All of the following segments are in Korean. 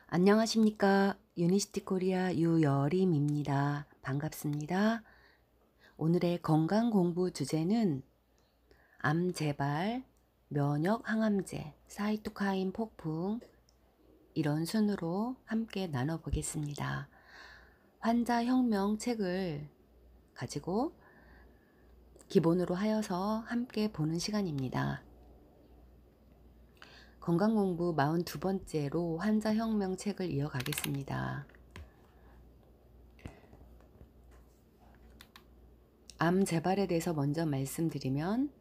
안녕하십니까. 유니시티 코리아 유여림입니다. 반갑습니다. 오늘의 건강 공부 주제는 암 재발, 면역 항암제, 사이토카인 폭풍 이런 순으로 함께 나눠보겠습니다. 환자혁명 책을 가지고 기본으로 하여서 함께 보는 시간입니다. 건강공부 42번째로 환자혁명 책을 이어가겠습니다. 암 재발에 대해서 먼저 말씀드리면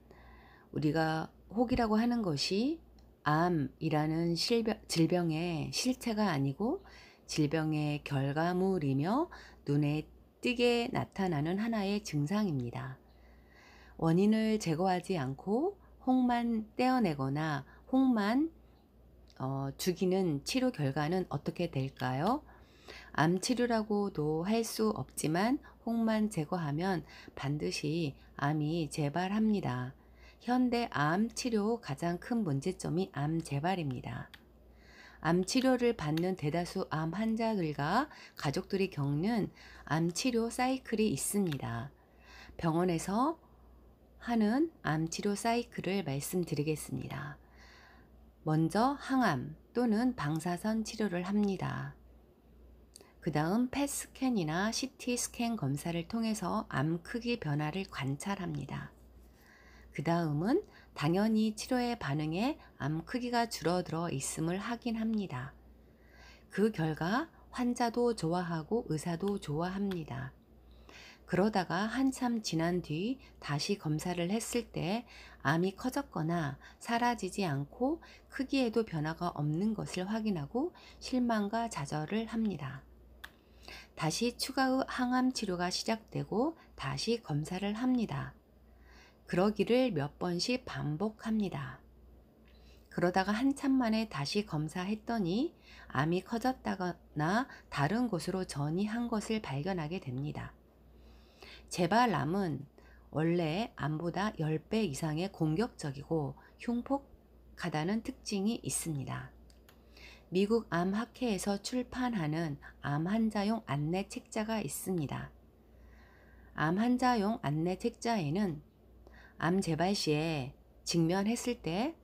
우리가 혹이라고 하는 것이 암이라는 질병의 실체가 아니고 질병의 결과물이며 눈에 띄게 나타나는 하나의 증상입니다. 원인을 제거하지 않고 혹만 떼어내거나 혹만 죽이는 치료 결과는 어떻게 될까요? 암 치료라고도 할 수 없지만 혹만 제거하면 반드시 암이 재발합니다. 현대 암 치료 가장 큰 문제점이 암 재발입니다. 암 치료를 받는 대다수 암 환자들과 가족들이 겪는 암 치료 사이클이 있습니다. 병원에서 하는 암 치료 사이클을 말씀드리겠습니다. 먼저 항암 또는 방사선 치료를 합니다. 그 다음 펫 스캔이나 CT 스캔 검사를 통해서 암 크기 변화를 관찰합니다. 그 다음은 당연히 치료에 반응해 암 크기가 줄어들어 있음을 확인합니다. 그 결과 환자도 좋아하고 의사도 좋아합니다. 그러다가 한참 지난 뒤 다시 검사를 했을 때 암이 커졌거나 사라지지 않고 크기에도 변화가 없는 것을 확인하고 실망과 좌절을 합니다. 다시 추가의 항암 치료가 시작되고 다시 검사를 합니다. 그러기를 몇 번씩 반복합니다. 그러다가 한참 만에 다시 검사했더니 암이 커졌다거나 다른 곳으로 전이한 것을 발견하게 됩니다. 재발암은 원래 암보다 10배 이상의 공격적이고 흉폭하다는 특징이 있습니다. 미국 암학회에서 출판하는 암 환자용 안내 책자가 있습니다. 암 환자용 안내 책자에는 암 재발 시에 직면했을 때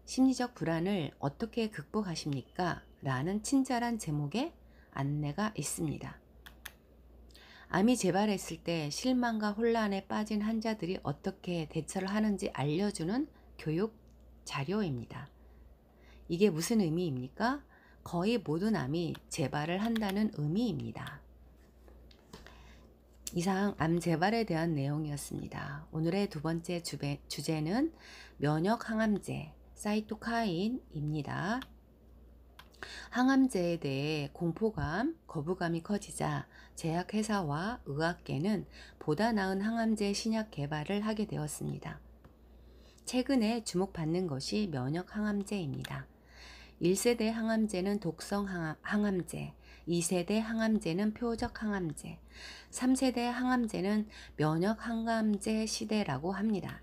심리적 불안을 어떻게 극복하십니까? 라는 친절한 제목의 안내가 있습니다. 암이 재발했을 때 실망과 혼란에 빠진 환자들이 어떻게 대처를 하는지 알려주는 교육 자료입니다. 이게 무슨 의미입니까? 거의 모든 암이 재발을 한다는 의미입니다. 이상 암 재발에 대한 내용이었습니다. 오늘의 두 번째 주제는 면역 항암제, 사이토카인입니다. 항암제에 대해 공포감, 거부감이 커지자 제약회사와 의학계는 보다 나은 항암제 신약 개발을 하게 되었습니다. 최근에 주목받는 것이 면역 항암제입니다. 1세대 항암제는 독성 항암제, 2세대 항암제는 표적 항암제, 3세대 항암제는 면역 항암제 시대라고 합니다.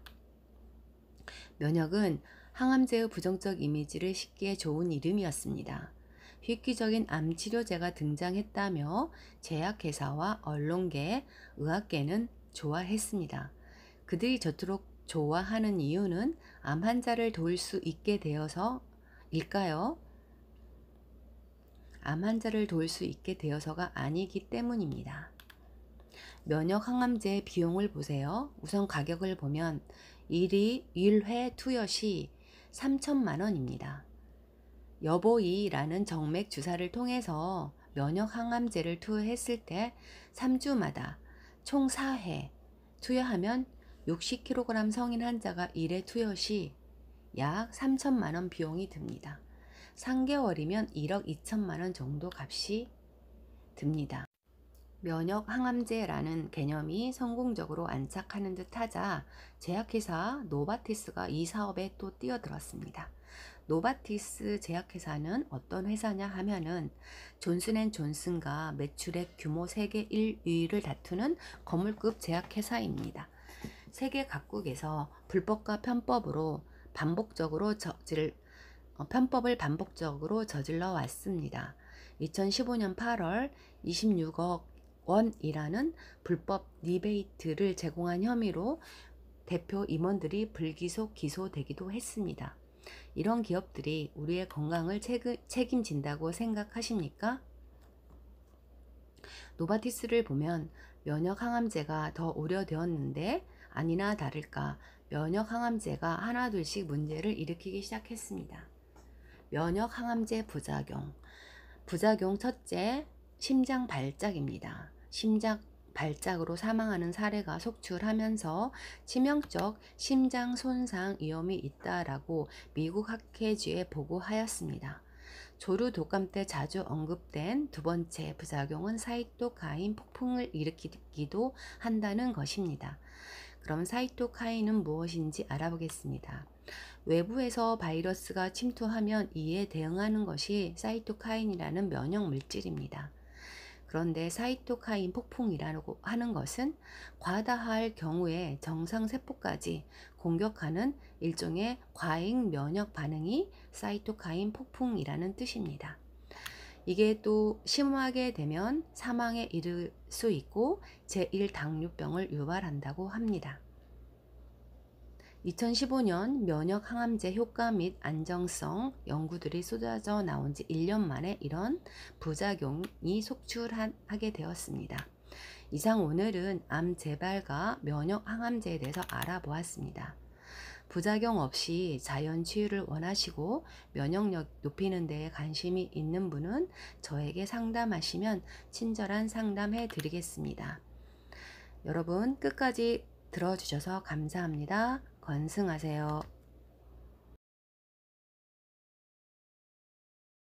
면역은 항암제의 부정적 이미지를 싣기에 좋은 이름이었습니다. 획기적인 암 치료제가 등장했다며 제약회사와 언론계, 의학계는 좋아했습니다. 그들이 저토록 좋아하는 이유는 암 환자를 도울 수 있게 되어서일까요? 암 환자를 도울 수 있게 되어서가 아니기 때문입니다. 면역 항암제의 비용을 보세요. 우선 가격을 보면 1회 투여시 3천만 원입니다. 여보이라는 정맥 주사를 통해서 면역 항암제를 투여했을 때 3주마다 총 4회 투여하면 60kg 성인 환자가 1회 투여 시 약 3천만 원 비용이 듭니다. 3개월이면 1억 2천만 원 정도 값이 듭니다. 면역 항암제라는 개념이 성공적으로 안착하는 듯 하자 제약회사 노바티스가 이 사업에 또 뛰어들었습니다. 노바티스 제약회사는 어떤 회사냐 하면은 존슨앤존슨과 매출액 규모 세계 1위를 다투는 거물급 제약회사입니다. 세계 각국에서 불법과 편법으로 반복적으로 편법을 반복적으로 저질러 왔습니다. 2015년 8월 26억 원이라는 불법 리베이트를 제공한 혐의로 대표 임원들이 불기소 기소되기도 했습니다. 이런 기업들이 우리의 건강을 책임진다고 생각하십니까? 노바티스를 보면 면역항암제가 더 우려되었는데 아니나 다를까 면역항암제가 하나둘씩 문제를 일으키기 시작했습니다. 면역항암제 부작용 첫째, 심장 발작입니다. 심장 발작으로 사망하는 사례가 속출하면서 치명적 심장 손상 위험이 있다라고 미국 학회지에 보고하였습니다. 조류 독감 때 자주 언급된 두 번째 부작용은 사이토카인 폭풍을 일으키기도 한다는 것입니다. 그럼 사이토카인은 무엇인지 알아보겠습니다. 외부에서 바이러스가 침투하면 이에 대응하는 것이 사이토카인이라는 면역 물질입니다. 그런데 사이토카인 폭풍이라고 하는 것은 과다할 경우에 정상세포까지 공격하는 일종의 과잉 면역 반응이 사이토카인 폭풍이라는 뜻입니다. 이게 또 심하게 되면 사망에 이를 수 있고 제1당뇨병을 유발한다고 합니다. 2015년 면역항암제 효과 및 안정성 연구들이 쏟아져 나온 지 1년 만에 이런 부작용이 속출하게 되었습니다. 이상 오늘은 암 재발과 면역항암제에 대해서 알아보았습니다. 부작용 없이 자연 치유를 원하시고 면역력 높이는 데에 관심이 있는 분은 저에게 상담하시면 친절한 상담해 드리겠습니다. 여러분 끝까지 들어주셔서 감사합니다. 건승하세요.